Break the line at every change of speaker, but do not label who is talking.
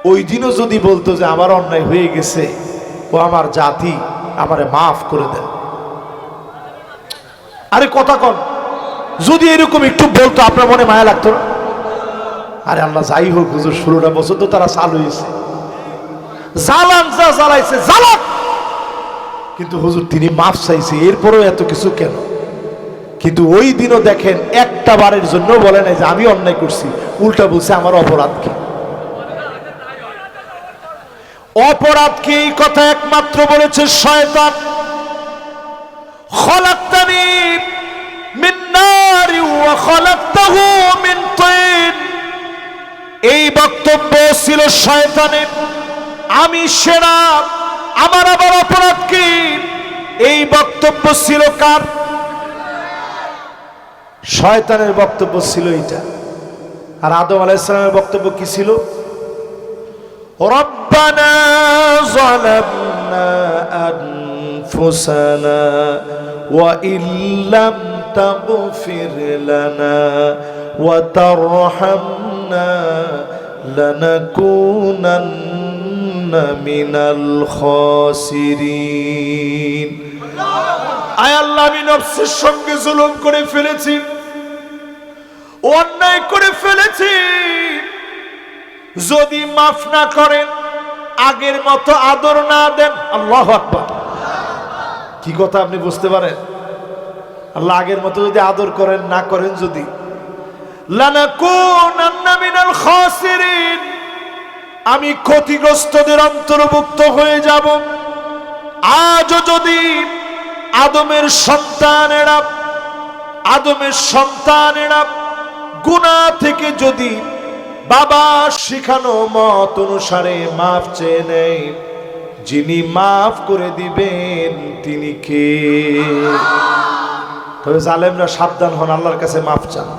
ওই দিনও যদি বলতো যে আমার অন্যায় হয়ে গেছে, ও আমার জাতি, আমারে মাফ করে দেন। আরে কথা কন, যদি এরকম একটু বলতো আপনার মনে মায়া লাগতো না? আরে আল্লাহ যাই হোক হুজুর, 16টা বছর তো তারা চালু হয়েছে, জ্বালান যা জ্বালাইছে জ্বালাক, কিন্তু হুজুর তিনি মাফ চাইছে, এরপরেও এত কিছু কেন? কিন্তু ওই দিনও দেখেন একটা বারের জন্য বলে নাই যে আমি অন্যায় করছি, উল্টা বলছে আমার অপরাধ কি। অপরাধ কি এই কথা একমাত্র বলেছে শয়তান। খলাকতানি মিন নারি ওয়া খলাকতাহু মিন তিন, এই বক্তব্য ছিল শয়তানের। আমি সেরা, আমার আবার অপরাধ কি, এই বক্তব্য ছিল কার? শয়তানের বক্তব্য ছিল এটা। আর আদম আলাইহিস সালামের বক্তব্য কি ছিল? রব্বানা যালামনা আনফুসানা ওয়া ইল্লাম তাগফির লানা ওয়া তারহামনা লানাকুনান্না মিনাল খাসিরিন। আয় আল্লাহ, আমি নফসের সঙ্গে জুলুম করে ফেলেছি, অন্যায় করে ফেলেছি, যদি মাফ না করেন, আগের মতো আদর না দেন। আল্লাহু আকবার। কি কথা আপনি বুঝতে পারেন? আল্লাহ আগের মতো যদি আদর করেন না করেন, যদি লানাকুনান্না মিনাল খাসিরিন, আমি ক্ষতিগ্রস্তদের অন্তর্ভুক্ত হয়ে যাব। আজও যদি আদমের সন্তানেরা গুনাহ থেকে যদি বাবা শিখানো মত অনুসারে মাফ চেয়ে নেয়, যিনি মাফ করে দিবেন তিনি কে? তবে জালেমরা সাবধান হন, আল্লাহর কাছে মাফ চান।